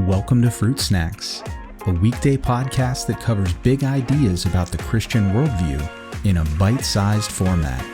Welcome to Fruit Snacks, a weekday podcast that covers big ideas about the Christian worldview in a bite-sized format.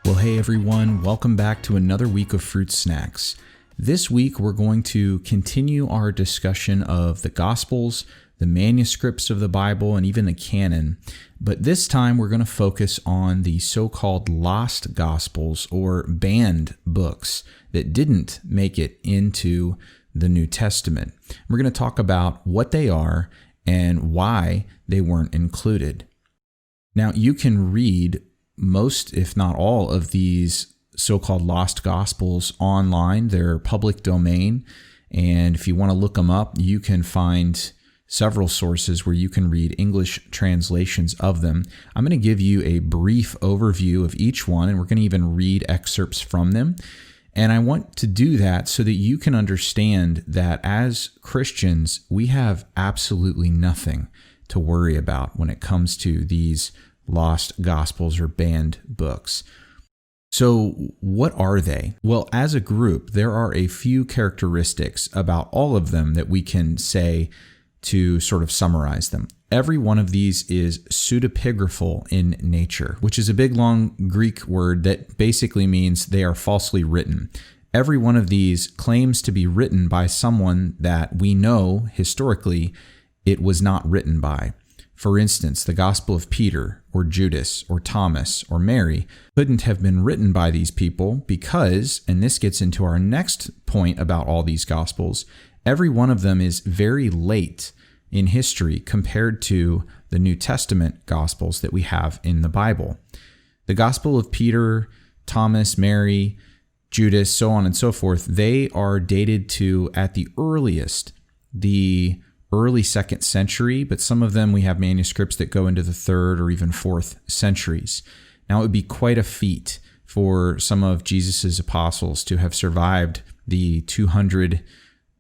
Well, hey everyone, welcome back to another week of Fruit Snacks. This week, we're going to continue our discussion of the Gospels, the manuscripts of the Bible, and even the canon. But this time, we're going to focus on the so-called lost Gospels or banned books that didn't make it into the New Testament. We're going to talk about what they are and why they weren't included. Now, you can read most, if not all, of these so-called lost gospels online. They're public domain, and if you want to look them up, you can find several sources where you can read English translations of them. I'm going to give you a brief overview of each one, and we're going to even read excerpts from them. And I want to do that so that you can understand that as Christians, we have absolutely nothing to worry about when it comes to these lost gospels or banned books. So what are they? Well, as a group, there are a few characteristics about all of them that we can say to sort of summarize them. Every one of these is pseudepigraphal in nature, which is a big, long Greek word that basically means they are falsely written. Every one of these claims to be written by someone that we know historically it was not written by. For instance, the Gospel of Peter or Judas or Thomas or Mary couldn't have been written by these people because, and this gets into our next point about all these Gospels, every one of them is very late in history compared to the New Testament Gospels that we have in the Bible. The Gospel of Peter, Thomas, Mary, Judas, so on and so forth, they are dated to, at the earliest, the early 2nd century, but some of them we have manuscripts that go into the 3rd or even 4th centuries. Now, it would be quite a feat for some of Jesus's apostles to have survived the 200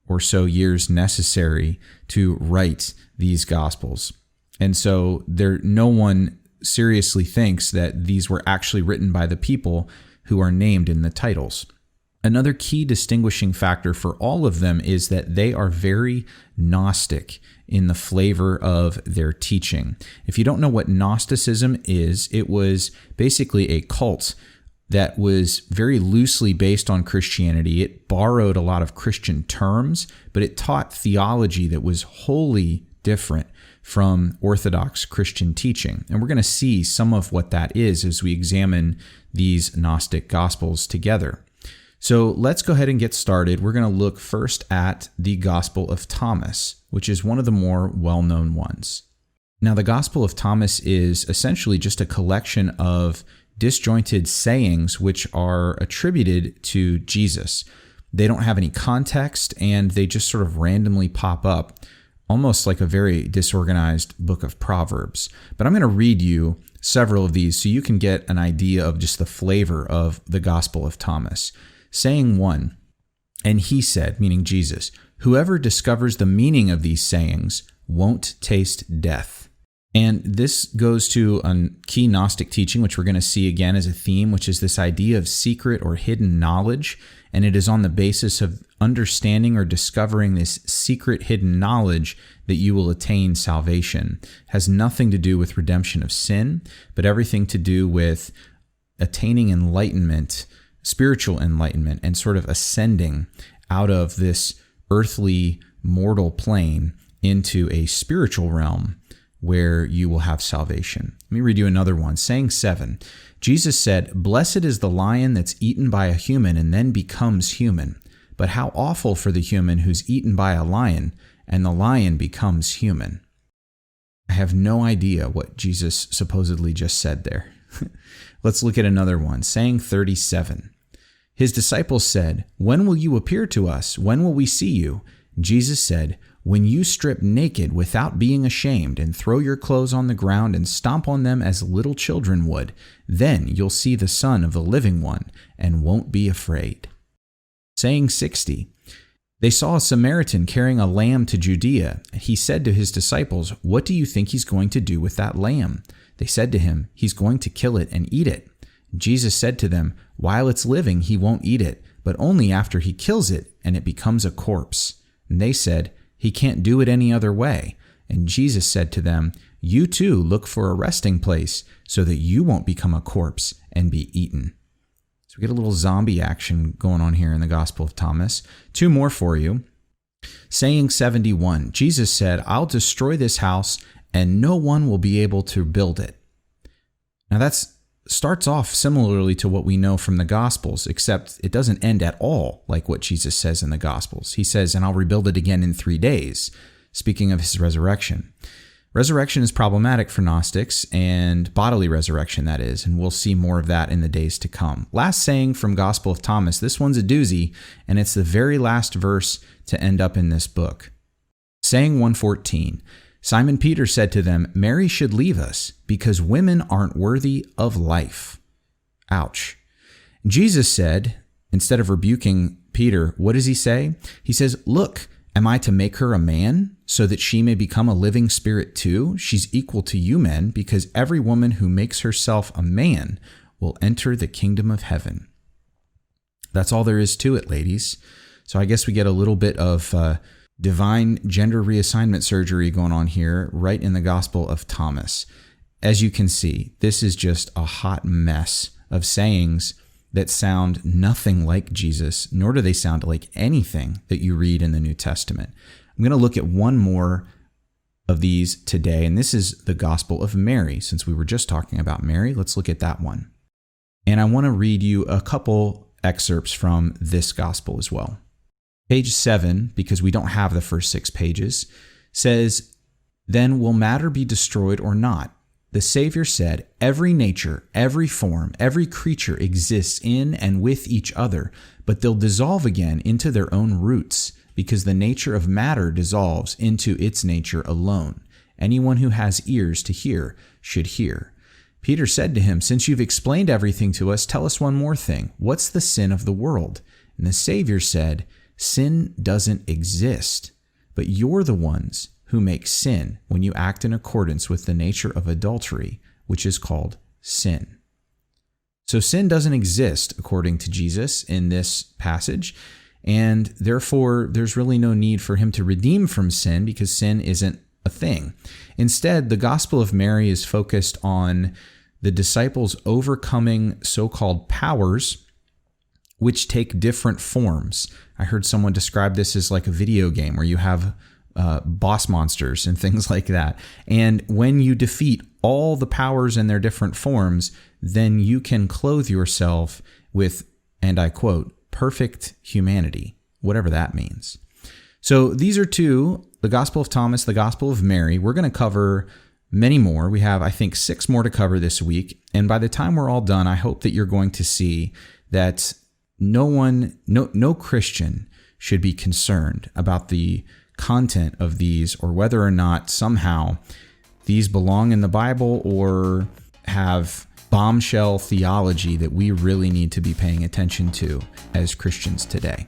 or so years necessary to write these Gospels. And so no one seriously thinks that these were actually written by the people who are named in the titles. Another key distinguishing factor for all of them is that they are very Gnostic in the flavor of their teaching. If you don't know what Gnosticism is, it was basically a cult that was very loosely based on Christianity. It borrowed a lot of Christian terms, but it taught theology that was wholly different from Orthodox Christian teaching. And we're going to see some of what that is as we examine these Gnostic Gospels together. So let's go ahead and get started. We're going to look first at the Gospel of Thomas, which is one of the more well-known ones. Now, the Gospel of Thomas is essentially just a collection of disjointed sayings which are attributed to Jesus. They don't have any context, and they just sort of randomly pop up, almost like a very disorganized book of Proverbs. But I'm going to read you several of these so you can get an idea of just the flavor of the Gospel of Thomas. Saying 1, and he said, meaning Jesus, whoever discovers the meaning of these sayings won't taste death. And this goes to a key Gnostic teaching, which we're going to see again as a theme, which is this idea of secret or hidden knowledge. And it is on the basis of understanding or discovering this secret hidden knowledge that you will attain salvation. It has nothing to do with redemption of sin, but everything to do with attaining enlightenment, spiritual enlightenment, and sort of ascending out of this earthly mortal plane into a spiritual realm where you will have salvation. Let me read you another one. Saying 7, Jesus said, "Blessed is the lion that's eaten by a human and then becomes human. But how awful for the human who's eaten by a lion and the lion becomes human." I have no idea what Jesus supposedly just said there. Let's look at another one. Saying 37, his disciples said, "When will you appear to us? When will we see you?" Jesus said, "When you strip naked without being ashamed and throw your clothes on the ground and stomp on them as little children would, then you'll see the Son of the Living One and won't be afraid." Saying 60, They saw a Samaritan carrying a lamb to Judea. He said to his disciples, "What do you think he's going to do with that lamb?" They said to him, "He's going to kill it and eat it." Jesus said to them, "While it's living, he won't eat it, but only after he kills it and it becomes a corpse." And they said, "He can't do it any other way." And Jesus said to them, "You too look for a resting place so that you won't become a corpse and be eaten." So we get a little zombie action going on here in the Gospel of Thomas. Two more for you. Saying 71, Jesus said, "I'll destroy this house and no one will be able to build it." Now that's starts off similarly to what we know from the Gospels, except it doesn't end at all like what Jesus says in the Gospels. He says, "And I'll rebuild it again in 3 days," speaking of his resurrection. Resurrection is problematic for Gnostics, and bodily resurrection, that is, and we'll see more of that in the days to come. Last saying from Gospel of Thomas, this one's a doozy, and it's the very last verse to end up in this book. Saying 114, Simon Peter said to them, "Mary should leave us, because women aren't worthy of life." Ouch. Jesus said, instead of rebuking Peter, what does he say? He says, "Look, am I to make her a man, so that she may become a living spirit too? She's equal to you men, because every woman who makes herself a man will enter the kingdom of heaven." That's all there is to it, ladies. So I guess we get a little bit of divine gender reassignment surgery going on here right in the Gospel of Thomas. As you can see, this is just a hot mess of sayings that sound nothing like Jesus, nor do they sound like anything that you read in the New Testament. I'm going to look at one more of these today, and this is the Gospel of Mary. Since we were just talking about Mary, let's look at that one. And I want to read you a couple excerpts from this Gospel as well. Page 7, because we don't have the first 6 pages, says, "Then will matter be destroyed or not? The Savior said, every nature, every form, every creature exists in and with each other, but they'll dissolve again into their own roots, because the nature of matter dissolves into its nature alone. Anyone who has ears to hear should hear." Peter said to him, "Since you've explained everything to us, tell us one more thing. What's the sin of the world?" And the Savior said, "Sin doesn't exist, but you're the ones who make sin when you act in accordance with the nature of adultery, which is called sin." So sin doesn't exist according to Jesus in this passage, and therefore there's really no need for him to redeem from sin because sin isn't a thing. Instead, the Gospel of Mary is focused on the disciples overcoming so-called powers which take different forms. I heard someone describe this as like a video game where you have boss monsters and things like that. And when you defeat all the powers in their different forms, then you can clothe yourself with, and I quote, "perfect humanity," whatever that means. So these are two, the Gospel of Thomas, the Gospel of Mary. We're going to cover many more. We have, I think, 6 more to cover this week. And by the time we're all done, I hope that you're going to see that no Christian should be concerned about the content of these or whether or not somehow these belong in the Bible or have bombshell theology that we really need to be paying attention to as Christians today.